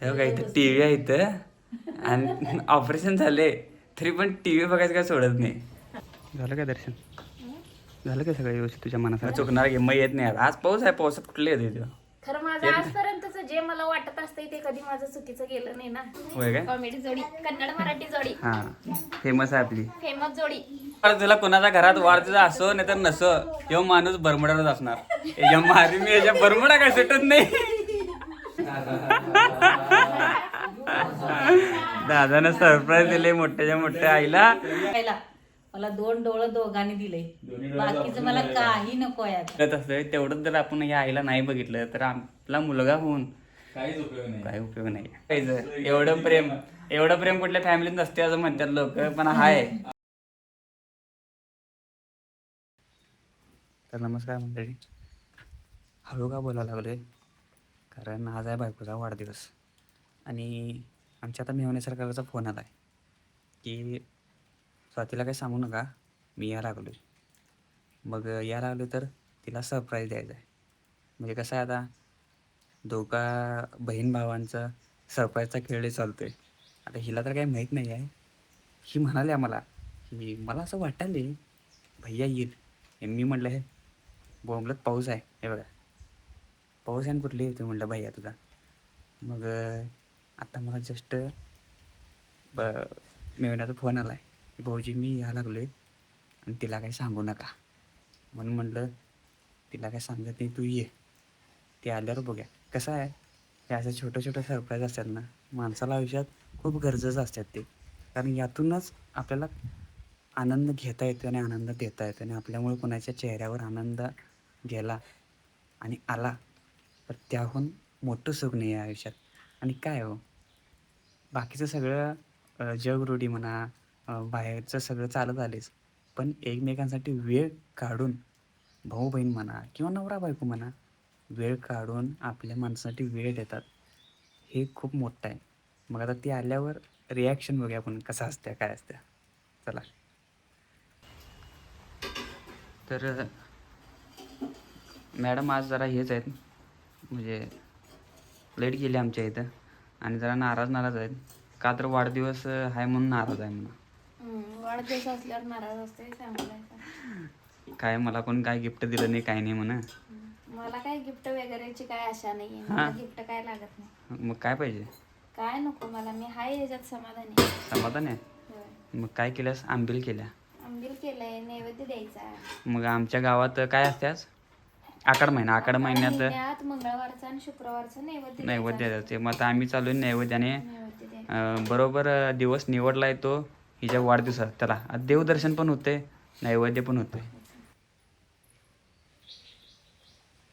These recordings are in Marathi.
हे बघा इथं टी व्ही आहे इथं आणि ऑपरेशन झाले तरी पण टी व्ही बघायचं काय सोडत नाही. झालं काय दर्शन? झालं काय सगळं व्यवस्थित तुझ्या मनात? चुकणार की मग येत नाही आता. आज पाऊस आहे, पावसात कुठले येते तो? खरं माझं आजपर्यंतच जे मला वाटत असतंय ते कधी माझं चुकीचं गेलं नाही ना. होय काय? कॉमेडी जोडी, कन्नड मराठी जोडी, हा फेमस आहे आपली. फेमस जोडी. तुला कोणाच्या घरात वाढदिवस असो नाही तर नसो, ह्यो माणूस बरमुडावरच असणार. याच्या मारी मी याच्या बरमुडा काय सुटत नाही. दादानं सरप्राईज दिले मोठ्याच्या मोठ्या आईला. मला 2 डोळं दोघांनी दिले, बाकीचं मला काही नको यात. तसं तेवढंच जर आपण या आईला नाही बघितलं तर आपला मुलगा होऊन काही उपयोग नाही. एवढं प्रेम कुठल्या फॅमिलीत नसते असं म्हणतात लोक, पण हाय. तर नमस्कार मंडळी. हळू का बोलायला लागलोय कारण आज आहे बायकोचा वाढदिवस आणि आमच्या आता मेव्हणे सरकारचा फोन आला आहे की स्वातीला काही सांगू नका, मी या लागलो आहे. मग या लागलो तर तिला सरप्राईज द्यायचा आहे. म्हणजे कसं आहे, आता दोघा बहीण भावांचा सरप्राईजचा खेळ चालतो आहे. आता हिला तर काही माहीत नाही आहे. ही म्हणाली आम्हाला की मला असं वाटायले भैया येईल. मी म्हटलं हे बोंबलत पाऊस आहे, हे बघा पाऊस आहे कुठली येतो म्हटलं भैया तुझा. मग आता मला जस्ट मेवण्याचा फोन आला आहे, भाऊजी मी या लागलो आहे आणि तिला काही सांगू नका. म्हणून म्हटलं तिला काय सांगत नाही, तू ये. ते आल्यावर बघूया. कसं आहे, हे असं छोटं छोटं सरप्राईज असतात ना, माणसाला आयुष्यात खूप गरजेचं असतात ते. कारण यातूनच आपल्याला आनंद घेता येतो आणि आनंद देता येतो. आणि आपल्यामुळे कोणाच्या चेहऱ्यावर आनंद गेला आणि आला तर त्याहून मोठं सुख नाही आहे आयुष्यात. आणि काय हो, बाकीचं सगळं जगरूढी म्हणा, बाहेरचं सगळं चालत आलेच, पण एकमेकांसाठी वेळ काढून भाऊ बहीण म्हणा किंवा नवरा बायको म्हणा वेळ काढून आपल्या माणसासाठी वेळ देतात, हे खूप मोठं आहे. मग आता ती आल्यावर रिॲक्शन बघूया आपण कसं असतं काय असतं. चला. तर मॅडम आज जरा हेच आहेत, म्हणजे लेट गेले आमच्या इथं आणि जरा नाराज आहेत. का तर वाढदिवस आहे म्हणून नाराज आहे म्हणून. वाढदिवस असल्यावर नाराज असते सांगायचं. काय मला कोण काय गिफ्ट दिलं नाही, काय नाही म्हणा. मला काय गिफ्ट वगैरेची काय आशा नाहीये. मला गिफ्ट काय लागत नाही. मग काय पाहिजे? काय नको मला, मी हाय याच्यात समाधानी. समाधान आहे? मग काय केल्यास? आंबील केल्या? आंबील केलंय, नैवेद्य द्यायचा. मग आमच्या गावात काय असते आज? आषाढ महिन्यात मंगळवारचा आणि शुक्रवारचा नैवेद्य द्यायचे. मग आता आम्ही चालू आहे नैवेद्याने. नैवेद्य बरोबर दिवस निवडला आहे तो हिच्या वाढदिवसात. त्याला देवदर्शन पण होते, नैवेद्य पण होते.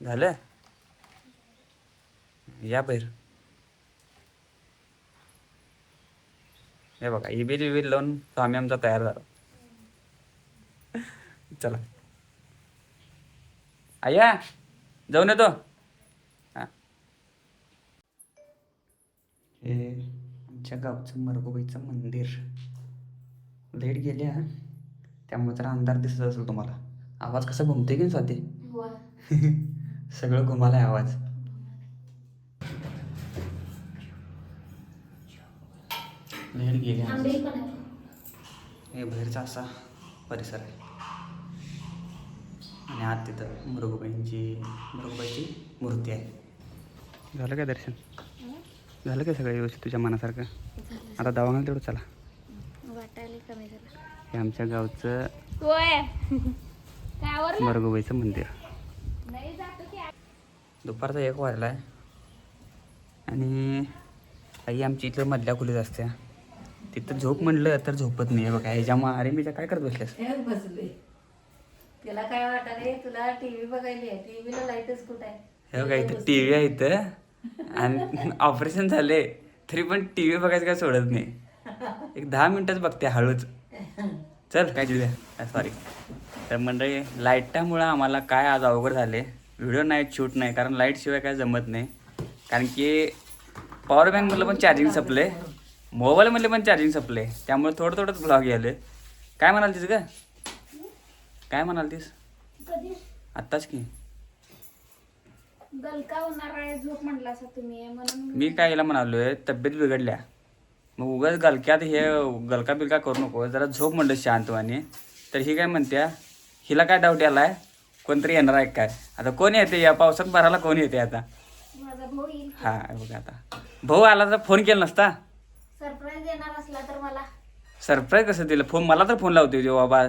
झालं या बाहेर. हे बघा इबील लावून स्वामी आमचा तयार झाला. चला आया जाऊन येतो. हा, हे आमच्या गावचं मरगोबाईचं मंदिर. लाईट गेल्या त्यामुळे जरा अंधार दिसत असेल तुम्हाला. आवाज कसा घुमते की स्वाती? सगळं घुमाला आहे आवाज. लाईट गेल्या. हे बाहेरचा असा परिसर आहे आणि आत तिथं मृगोबाईची मूर्ती आहे. झालं काय दर्शन? झालं काय सगळं व्यवस्थित तुझ्या मनासारखं? आता दवाखान्यात तेवढं चला. वाटायला कमी झालं. हे आमच्या गावचं काय मरगोबाईचं मंदिर. नाही जातो की. दुपारचा 1 वाजला आहे आणि आई आमची इथं मधल्या खोलीत असते. तिथं झोप म्हणलं तर झोपत नाही. बघा ह्याच्यामुळे अरे मी काय करत बसल्यास? बसले. त्याला काय वाटलं, तुला टीव्ही बघायली आहे, टीव्हीला लाईटच कुठं आहे? हे बघा इथं टी व्ही आहे इथं आणि ऑपरेशन झाले तरी पण टी व्ही बघायचं काय सोडत नाही. एक 10 मिनटच बघते हळूच. चल काय दिल्या सॉरी. तर मंडळी लाईटामुळं आम्हाला काय आज अवघड झाले. व्हिडिओ नाही शूट नाही कारण लाईटशिवाय काय जमत नाही. कारण की पॉवर बँकमधलं पण चार्जिंग संपले, मोबाईलमधले पण चार्जिंग संपले. त्यामुळे थोडंच ब्लॉग आले. काय म्हणाल तीस का? काय म्हणाल तीस? आत्ताच की गलका होणार आहे झोप म्हटला असं तुम्ही म्हणून मी काय याला म्हणालोय तब्येत बिघडल्या मग उगाच गलक्यात हे गलका बिलका करू नको जरा झोप म्हणलं शांतवाने तर ही काय म्हणत्या हिला काय डाऊट आलाय कोणतरी येणार आहे काय आता कोण येते या पावसात भरायला कोण येते आता माझा भाऊ येईल हा बघा आता भाऊ आला तर फोन केला नसता सरप्राईज देणार असला तर मला सरप्राईज कसं दिलं फोन मला तर फोन लावते जो बाबा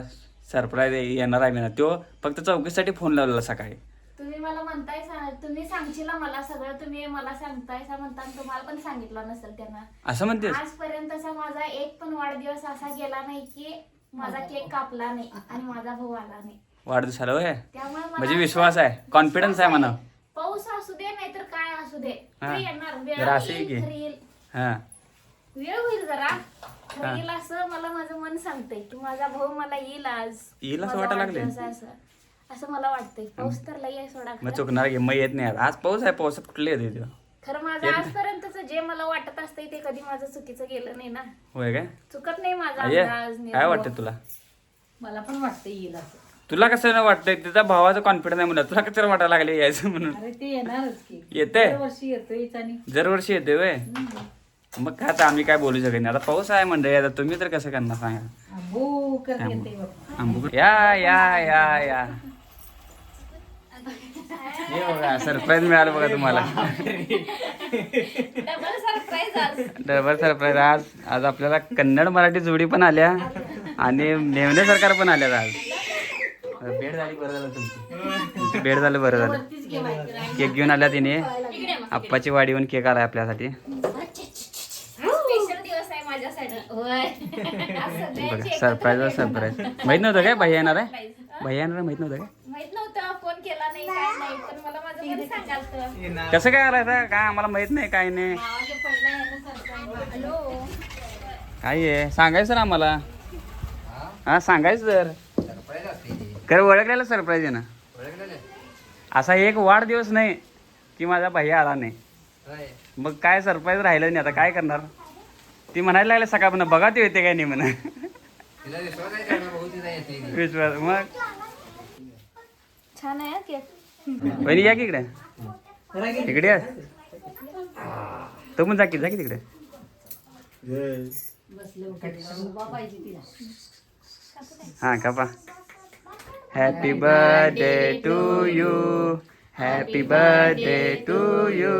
सरप्राईज येणार आहे ना तो फक्त चौकीसाठी फोन लावलेला सकाळी तुम्ही मला म्हणताय तुम्ही सांगशील मला सगळं तुम्ही मला सांगताय म्हणता तुम्हाला पण सांगितलं नसेल त्यांना असं म्हणते आजपर्यंत असा माझा एक पण वाढदिवस असा गेला नाही की माझा केक कापला नाही आणि माझा भाऊ आला नाही वाढदिवसाला होय त्यामुळे मला म्हणजे विश्वास आहे कॉन्फिडन्स आहे म्हणा पाऊस असू दे नाहीतर काय असू दे हा. ते येणार वेळ जरा असं आहे येईल, की. खरी येईल. हा वेळ होईल जरा खरं येईल असं मला माझं मन सांगतंय की माझा भाऊ मला येईल आज येईल असं माझा वाटायला लागलंय? वाढदिवस आहे असं मला वाटतंय पाऊस तर लई आहे सोडा मग खरं. चुकणार की मग येत नाही आता. आज पाऊस आहे पावसात कुठले येते तो खरं माझं आजपर्यंतच जे मला वाटत असतंय ते कधी माझं चुकीचं गेलं नाही ना होय काय चुकत नाही माझा अय्ये, अंदाज, काय निर्णय. वाटतं तुला मला पण वाटतं येईल असं. तुला कसं वाटतंय तिचा भावाचा कॉन्फिडन्स आहे म्हणलं तुला कसं वाटायला लागले यायचं म्हणून अरे ते येणारच की येते दरवर्षी येतोयच आणि दरवर्षी येते वय मग काय आता आम्ही काय बोलू शकत नाही आता पाऊस आहे मंडळी आता तुम्ही तर कसं करणार सांगा आंबू करत येते बघ. आंबू या या या या हे बघा सरप्राईज मिळालं बघा तुम्हाला डबल सरप्राईज आज डबल सरप्राईज आज आज आपल्याला कन्नड मराठी जोडी पण आल्या आणि मेवणे सरकार पण आल्या आज भेट झाली बरं झालं तुमची भेट झालं बरं झालं वरतीच घे माहिती नाही. केक घेऊन आल्या तिने आप्पाची वाडी येऊन केक आलाय आपल्यासाठी स्पेशल दिवस आहे माझ्यासाठी आज सगळ्यांची बघा एकत्र सरप्राईज भेट सरप्राईज होणार. माहित नव्हतं काय भैया येणार आहे Surprise. भैया येणार आहे माहित नव्हतं काय माहित नव्हतं फोन केला नाही काय नाही पण मला माझं मन सांगाल कसं काय आलाय काय आम्हाला माहित नाही काय नाही भावाच्या पहिला यानं सरप्राईज हॅलो काय आहे सांगायचं ना आम्हाला हा सांगायचं तर खरं ओळखलेलं सरप्राईज आहे ना असा एक वाढदिवस नाही की माझा भैया आला नाही मग काय सरप्राईज राहिलं नाही आता काय करणार ती म्हणायला लागले सकाळपर्यंत बघा ते येते काय नाही म्हणा विश्वास मग छान आहे केक वहिनी या की इकडे इकडे या तो पण जा की तिकडे बसले उभा पाहिजे तिला हा कापा happy birthday to you happy birthday to you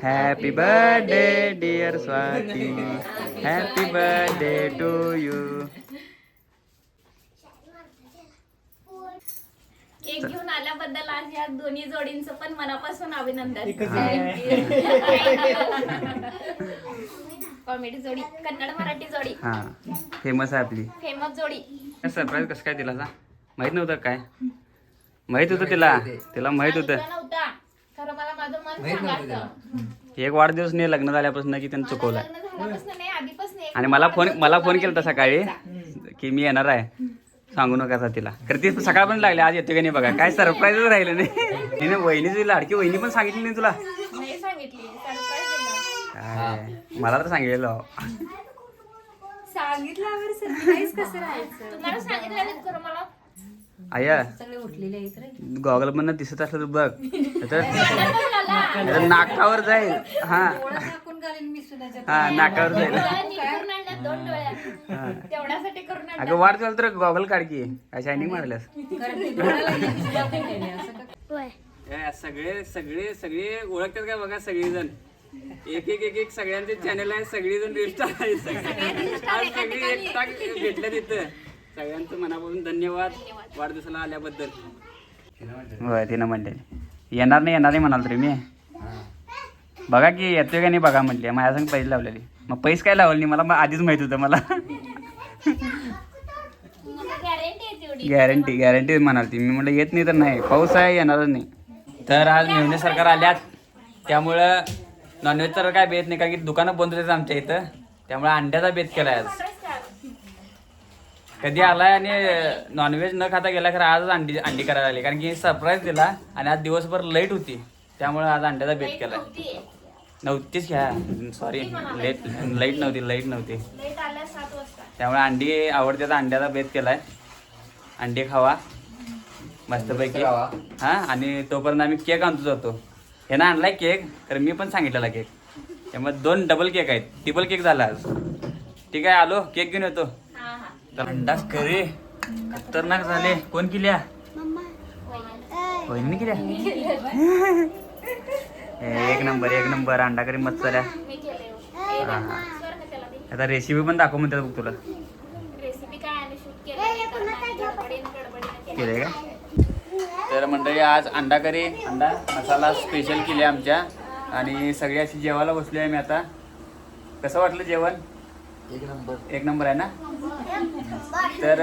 happy birthday dear Swati happy birthday to you cake घेऊन आल्याबद्दल आज या दोन्ही जोडींचं पण मनापासून अभिनंदन कॉमेडी जोडी कन्नड मराठी जोडी हा फेमस आहे आपली फेमस जोडी सरप्राईज कसं काय दिला माहित नव्हतं काय माहित होतं तिला माहित होतं सांगितलं नव्हता खरं मला माझं मन सांगायचं एक वाढदिवस नाही लग्न झाल्यापासून की त्यानं चुकवलाय लग्न झाल्यापासून नाही आधीपासून एक आणि मला फोन केला होता सकाळी की मी येणार आहे सांगू नका तिला खरं ती सकाळ पण लागली आज येते का नाही बघा काय सरप्राईजच राहिलं नाही तिने वहिनीची लाडकी वहिनी पण सांगितली नाही तुला नाही सांगितली सरप्राईज दिला काय मला तर सांगितलेलं सांगितल्यावर सरप्राईज कसं राहायचं तुम्हाला सांगितलं खरं मला आया सगळे उठलेले आहेत रे गॉगल मधनं दिसत असलं तर बघ नाहीतर नाकावर जाईल हा डोळा टाकून घालीन मी सुनाच्या हा नाकावर जाईल नीट करून आणल्या दोन डोळ्या तेवढ्यासाठी करून आणल्या अगं वाढ झालं तर गॉगल काढ की काय शायनिंग मारल्यास कारण ते डोळ्याला दिसला पण नाही असं का होय सगळे सगळे सगळे ओळखतात का बघा सगळेजण एक एक एक एक सगळ्यांचे चॅनल आहे सगळेजण रिस्टार आहेत आज सगळी एकटा भेटल्या तिथं सगळ्यांचं मनापासून धन्यवाद वाढदिवसाला आल्याबद्दल होय तिनं म्हणले येणार नाही म्हणाल तरी मी बघा की येतोय का नाही बघा म्हटली माझ्या संग पैसे लावलेली मग पैसे काय लावले नाही मला मग आधीच माहित होतं मला गॅरंटी आहे तेवढी गॅरंटी म्हणाल ती मी म्हटलं येत नाही तर नाही पाऊस आहे येणारच नाही तर आज मेहने सरकार आल्यात त्यामुळं नॉनव्हेज तर काय बेत नाही कारण की दुकानं बंद होते आमच्या इथं त्यामुळे अंड्याचा बेत केलाय आज कधी आलाय आणि नॉनव्हेज न खाता गेला खरं आजच अंडी करायला आली कारण की सरप्राईज दिला आणि आज दिवसभर लाईट होती त्यामुळे आज अंड्याचा बेत केलाय नव्हतीच घ्या सॉरी लाईट नव्हती लेट आल्या 7 वाजता त्यामुळे अंडी आवडते तर अंड्याचा बेत केलाय अंडी खावा मस्तपैकी हा आणि तोपर्यंत आम्ही केक आणतो जातो ह्यानं आणलाय केक तर मी पण सांगितलेला केक, त्यामुळे 2 डबल केक आहेत, ट्रिपल केक झाला आज. ठीक आहे, आलो केक घेऊन येतो. हा हा. अंडा करी खतरनाक झाले. कोण केल्या? वहिनी केल्या. एक नंबर अंडा करी मस्त झाल्या. मी केले हा. स्वर का त्याला दे. आता रेसिपी पण दाखव म्हणतात बघ तुला. रेसिपी काय आणि शूट केलं गडबडीने केले का? तर मंडळी आज अंडा करी अंडा मसाला स्पेशल केली आमच्या, आणि सगळी अशी जेवायला बसली आहे मी आता. कसं वाटलं जेवण? एक नंबर आहे ना. तर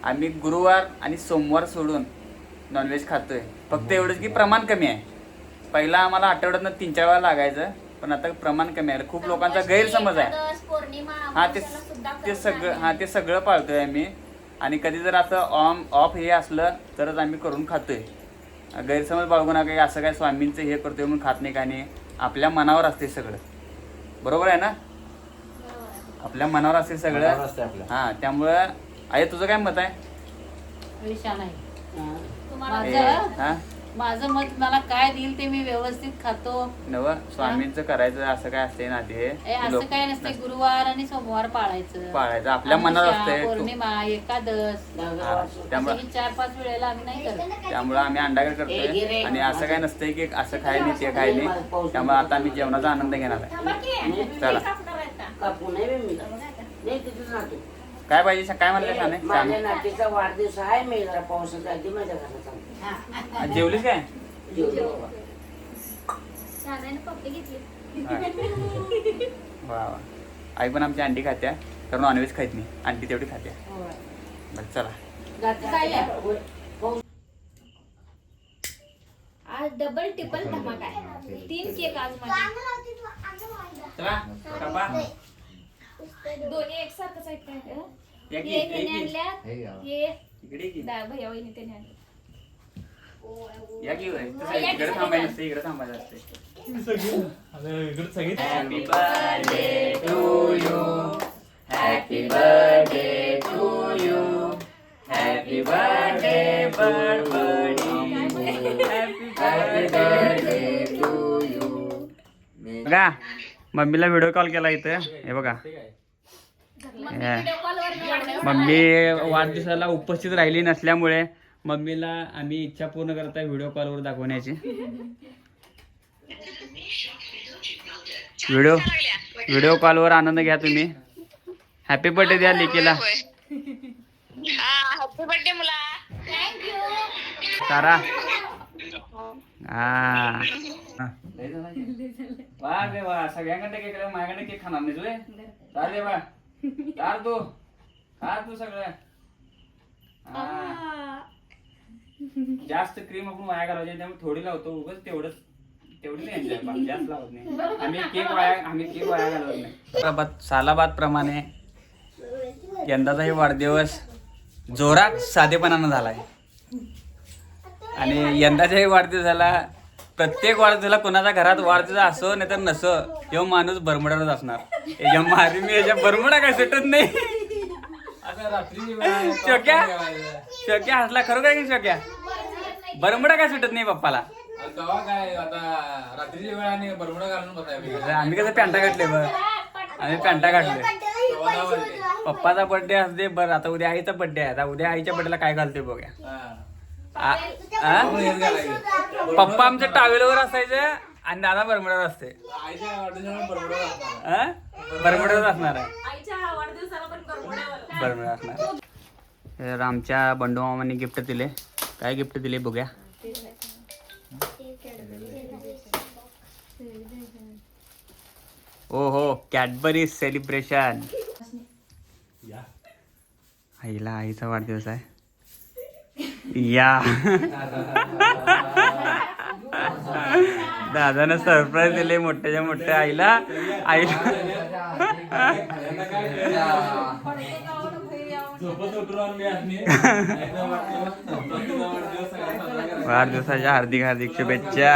आम्ही गुरुवार आणि सोमवार सोडून नॉनव्हेज खातोय. फक्त एवढंच की प्रमाण कमी आहे. पहिला आम्हाला आठवड्यातनं 3-4 वेळा लागायचं, पण आता प्रमाण कमी आहे. खूप लोकांचा गैरसमज आहे. पौर्णिमा हा अमावस्येला सुद्धा करतो ते सगळं पाळतोय आम्ही. आणि कधी जर असं ऑफ हे असलं तरच आम्ही करून खातोय. गैरसमज बाळगू नका, असं काय स्वामींचं हे करतोय म्हणून खात नाही का नाही. आपल्या मनावर असते सगळं, बरोबर आहे ना. आपल्या मनावर असते सगळं. हा, त्यामुळं आई तुझं काय मत आहे? विषय नाही. तुम्हाला माझं मत मला काय देईल ते मी व्यवस्थित खातो. नव स्वामींचं करायचं असं काय असते ना ते असं काय नसते. गुरुवार आणि सोमवार पाळायचं आपल्या मनावर असतंय. पौर्णिमा, एकादश, त्यामुळे 4-5 वेळेला आम्ही नाही करत. त्यामुळे आम्ही अंडागर करतोय. आणि असं काय नसतंय की असं खाय नाही ते खाय नाही. त्यामुळे आता आम्ही जेवणाचा आनंद घेणार आहे. चला, काय पाहिजे काय म्हणलं छान माझ्या नातीचा वाढदिवस आहे. मी जरा पावसाचा आधी माझ्या घरात आलो. जेवलीस काय? पप्पी घेतली. वा वा. आई पण आमची अंडी खात्या, तर नॉनव्हेज खात नाही, अंडी तेवढी खात्या. बरं चला. आज डबल टिपल धमाका आहे. 3 केक आज माझे. चला कापा. दोन्ही एकसारखंच आहेत काय? या की, हे एक त्याने की. आणल्यात, हे इकडे की. भैया वहिनी त्याने आणले. या की होय. तसं इकडे थांबायचं असते, इकडे थांबायचं असते. Happy birthday to you, happy birthday to you, happy birthday Badbadi, happy birthday to you. बघा मम्मीला व्हिडिओ कॉल केला इथं. हे बघा, व्हिडिओ कॉलवर मम्मी वाढदिवसाला उपस्थित राहिली नसल्यामुळे मम्मीला आम्ही इच्छा पूर्ण करत आहे व्हिडिओ कॉलवर दाखवण्याची. व्हिडिओ कॉलवर आनंद घ्या तुम्ही. हॅपी बर्थडे द्या लेकीला. हॅपी बर्थडे मुला. थँक्यू. तारा. वा रे वा, सगळ्यांकडे केक आहे, माझ्याकडे केक खाणार नाही तुझे. चाल रे बा, चाल तू खा तू सगळं. जास्त क्रीम आपण वाया घालवायची, त्यामुळे थोडी लावतो उगाच. तेवढी नाही एन्जॉय, जास्त लावत नाही आम्ही. केक वाया घालवत नाही. सालाबाद प्रमाणे यंदाचा हे वाढदिवस जोरात साधेपणानं झालाय. आणि यंदाच्या वाढदिवसाला प्रत्येक वाढदिवसाला कोणाच्या घरात वाढदिवस असो नाही तर नसो, किंवा माणूस बरमुडाच असणार. याच्या मारी मी याच्या बरमुडा काय सुटत नाही. शक्या हसला खरोखर की शक्या बरमुडा काय सुटत नाही पप्पाला. काय आता रात्रीची वेळ आणि बरमुडा घालून बसायला. आम्ही कसं पॅन्टा काढले बघ, आम्ही पॅन्टा काढले. पप्पाचा बर्थडे असते बरं. आता उद्या आईचा बर्थडे आहे. आता उद्या आईच्या बर्थडेला काय घालते बघा. पप्पा आमच्या टावेलवर असायचं आणि दादा बरमुडावर असते. बरमुडावर असणार आहे. बरमुडा असणार. तर आमच्या बंडू मामांनी गिफ्ट दिले. काय गिफ्ट दिले बघूया. ओ हो, कॅडबरी सेलिब्रेशन. आईला आईचा वाढदिवस आहे. या दादानं सरप्राईज दिले मोठ्याच्या मोठ्या आईला. वाढदिवसाच्या हार्दिक हार्दिक शुभेच्छा.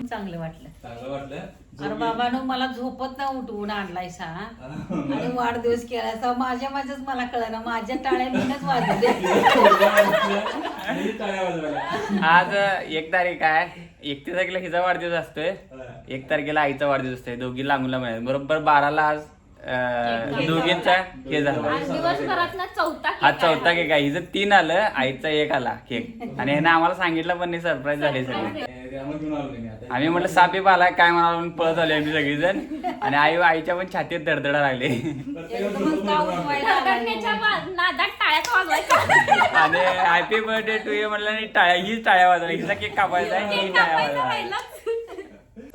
चांगलं वाटलं. चांगलं वाटलं अरे बाबानो मला झोपत ना उठवून आणलायसा आणि वाढदिवस केलायसा माझ्याच मला कळलं माझ्या टाळ्या मीनच वाजवले. आणि टाळ्या वाजवायला. आज 1 तारीख आहे. 31 तारखेला हिचा वाढदिवस असतोय, 1 तारखेला आईचा वाढदिवस असतोय. दोघी लागून लागून बरोबर 12ला आज दोघींचा हे झाला. आज दिवसभरात ना चौथा हा cake आहे. 4था केक आहे. हिचं 3 आलं, आईचा 1 आला केक. आणि ह्यानं आम्हाला सांगितलं पण नाही, सरप्राईज झाले सगळे. त्यामुळे घेऊन आलो मी आता. आम्ही म्हटलं सापीप आलाय काय म्हणाला म्हणून पळत आले आम्ही सगळेजण. आणि आईच्या पण छातीत दडदडा लागले. एकदमच का उठवायला आलाय? गरगरण्याच्या नादात टाळ्याच वाजवायच्या. आणि हॅपी बर्थडे टू यू म्हणलं आणि हीच टाळ्या वाजवल्या. हिचा केक कापायचा आहे, ही केक टाळ्या कापायचा वाजवल्या. राहिलाच.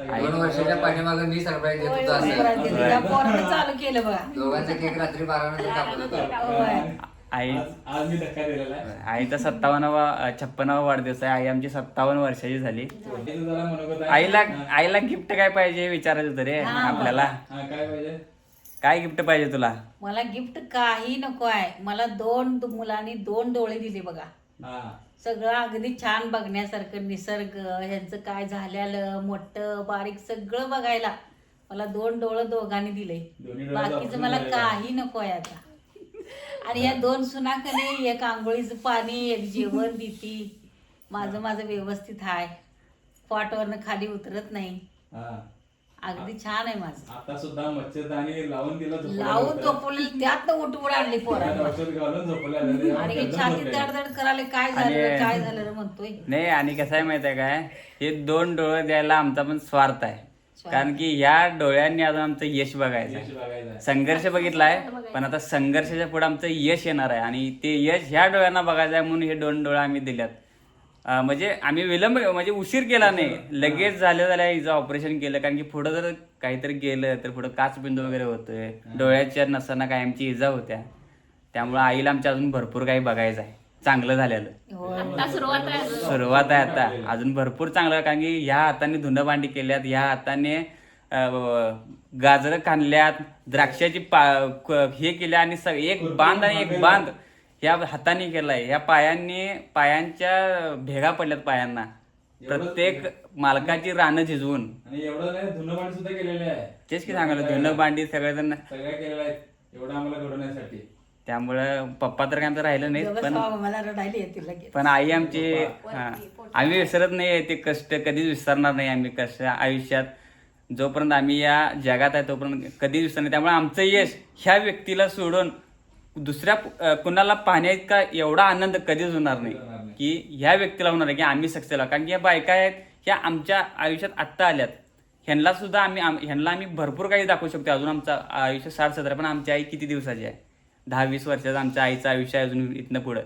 2 वर्षाच्या पाठीमागे मी सरप्राईज देत होतो होय, असं. होय, होय. या पोरानं चालू केलं बघा. दोघांचा केक रात्री 12 नंतर कापत होतो. होय. आई आज मी धक्का दिलेला आहे. आईचा 56वा वाढदिवस आहे. आई आमची 57 वर्षाची झाली. छोटीचं जरा मनोगत आहे. आईला गिफ्ट काय पाहिजे विचारायचं होतं रे आपल्याला. हा, काय पाहिजे? काय गिफ्ट पाहिजे तुला? मला गिफ्ट काही नको आहे. मला 2 मुलांनी 2 डोळे दिले बघा. हा. सगळं अगदी छान बघण्यासारखं निसर्ग ह्यांचं काय झालेलं मोठं बारीक सगळं बघायला मला 2 डोळं दोघांनी दिले. दोन्ही डोळ्याचं बाकीचं ऑपरेशन मला झालेलं काही नको आहे आता. आणि या 2 सुनाकडे एक आंघोळीचं पाणी एक जेवण देती. माझं व्यवस्थित आहे. पॉटवरनं खाली उतरत नाही. हा. अगदी छान आहे माझं. आता सुद्धा मच्छरदाणी लावून दिलं झोपवलं लावून होतं. झोपवलेलं त्यातनं उठवून आणली त्यात पोरांना. औषध घालून झोपवलं. आणि हे छाती दडदड करायला काय झालं रे म्हणतोय. नाही, आणि कसं आहे माहिती आहे काय, हे 2 डोळे द्यायला आमचा पण स्वार्थ आहे. कारण की ह्या डोळ्यांनी अजून आमचं यश बघायचं आहे. बघायचं. संघर्ष बघितलाय, पण आता संघर्षाच्या पुढे आमचं यश येणार आहे. आणि ते यश ह्या डोळ्यांना बघायचं आहे म्हणून हे 2 डोळे आम्ही दिल्यात. म्हणजे आम्ही विलंब म्हणजे उशीर केला नाही, लगेच झाल्या हिचं ऑपरेशन केलं. कारण की पुढं जर काहीतरी गेलं तर पुढं काचबिंदू वगैरे होतोय, डोळ्याच्या नसांना कायमची इजा होत्या. त्यामुळे आईला आमच्या अजून भरपूर काही बघायचं आहे. चांगलं झालेलं आता सुरुवात आहे अजून. सुरुवात आहे आता, अजून भरपूर चांगलं. कारण की ह्या हाताने धुणं भांडी केल्यात, ह्या हाताने गाजरं खाणल्यात, द्राक्षाची हे केल्या. आणि एक बांध आणि एक बांध ह्या हाताने केलाय. ह्या पायांच्या भेगा पडल्यात पायांना. प्रत्येक मालकाची रानं झिजवून. आणि एवढं नाही, धुणं भांडी सुद्धा केलेलं आहे. तेच की सांगायला, धुणं भांडी सगळेजण सगळ्या केलेलं आहे एवढं आम्हाला घडवण्यासाठी. त्यामुळं पप्पा तर काय आमचं राहिलं नाही. पण मला रडायला येते लगेच. पण आई आमची, आम्ही विसरत नाही ते कष्ट, कधीच विसरणार नाही आम्ही कष्ट आयुष्यात. जोपर्यंत आम्ही या जगात आहे तोपर्यंत कधीच विसरणार नाही. त्यामुळे आमचं यश ह्या व्यक्तीला सोडून दुसऱ्या कुणाला पाहण्याइतका एवढा आनंद कधीच होणार नाही की ह्या व्यक्तीला होणार आहे की आम्ही सक्सेस. कारण की या बायका आहेत, ह्या आमच्या आयुष्यात आत्ता आल्यात. ह्यांना सुद्धा ह्यांना आम्ही भरपूर काही दाखवू शकतो. अजून आमचं आयुष्य 60-70, पण आमची आई किती दिवसाची आहे? 10-20 वर्षाचं आमच्या आईचं आयुष्य आहे अजून इथनं पुढं.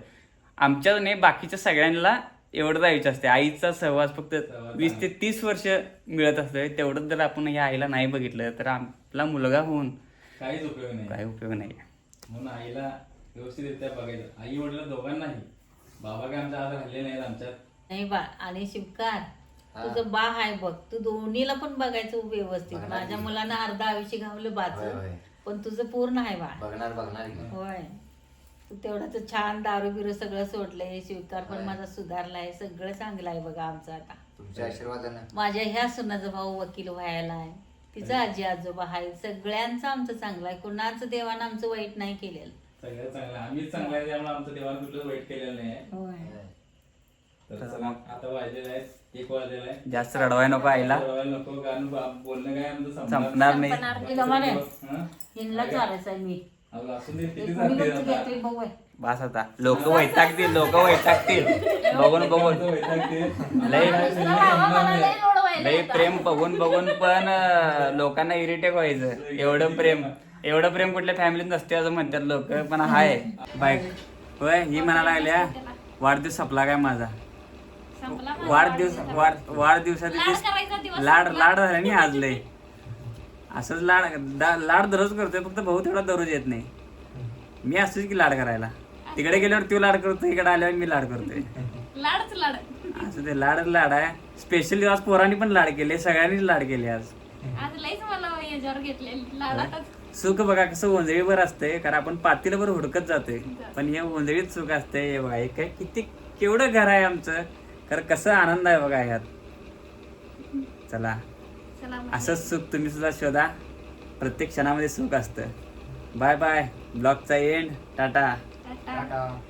आमच्या नाही, बाकीच्या सगळ्यांना एवढंच आयुष्य असते. आईचा सहवास फक्त 20 ते 30 वर्ष मिळत असतोय. तेवढंच जर आपण ह्या आईला नाही बघितलं तर आपला मुलगा होऊन काहीच उपयोग नाही. काही उपयोग नाही. म्हणून आईला व्यवस्थितरित्या बघायचं. आई वडील दोघांनाही. बाबा काय आमच्या आज राहिले नाहीत आमच्यात. नाही बा. आणि शिवकार तुझं बा आहे बघ, तू दोन्हीला पण बघायचं व्यवस्थित. माझ्या मुलानं अर्ध आयुष्य घावलं बाच, पण तुझं पूर्ण आहे बा. बघणार होय. तू तेवढं छान दारू बिरू सगळं सोडलंय. शिवकार पण माझा सुधारलाय. सगळं चांगलं आहे बघा आमचं आता. तुमच्या आशीर्वादानं. माझ्या ह्या सुनाचा भाऊ वकील व्हायला आहे. तिचा आजी आजोबा आहे. सगळ्यांचं आमचं चांगलं आहे. कुणाचं देवानं आमचं वाईट नाही केलेलं. सगळ्यात चांगलं आम्हीच चांगलं आहे. त्यामुळे आमचं देवानं कुठलं वाईट केलेलं नाही. होय. तर चला, आता वाजलेलं आहे 1 वाजलेला आहे. जास्त रडवाय नको आईला. रडवायला नको, कारण बोलणं काय आमचं संपणार नाही. हिंदला चालायचं आहे मी. असून दे, किती एक जाते मिनिट आता. घेतोय बघ वय. बस आता लोक वैतागतील बघून बघून. लय लय प्रेम बघून पण लोकांना इरिटेट व्हायचं. एवढं प्रेम कुठल्या फॅमिलीत नसते असं म्हणतात लोक. पण हाय बाईक होय, ही म्हणायला लागल्या वाढदिवस संपला काय माझा. वाढदिवसात लाड झाला नाही आज लय. असंच लाड दररोज करतोय, फक्त भाऊ तेवढा दररोज येत नाही. मी असतोच की लाड करायला. तिकडे गेल्यावर तो लाड करतो, इकडे आल्यावर मी लाड करतोय. असं ते लाड आहे. स्पेशली आज पोरांनी पण लाड केले, सगळ्यांनीच लाड केले आज. सुख बघा कसं ओंजळीवर असतंय, कारण आपण पातीला हुडकत जातोय, पण हे ओंजळीत सुख असतंय. हे बघा काय किती केवढं घर आहे आमचं, खरं कसं आनंद आहे बघा ह्यात. चला चला असंच सुख तुम्ही सुद्धा शोधा. प्रत्येक क्षणामध्ये सुख असतं. Bye bye. ब्लॉगचा एंड. टाटा. टाटा. टाटा.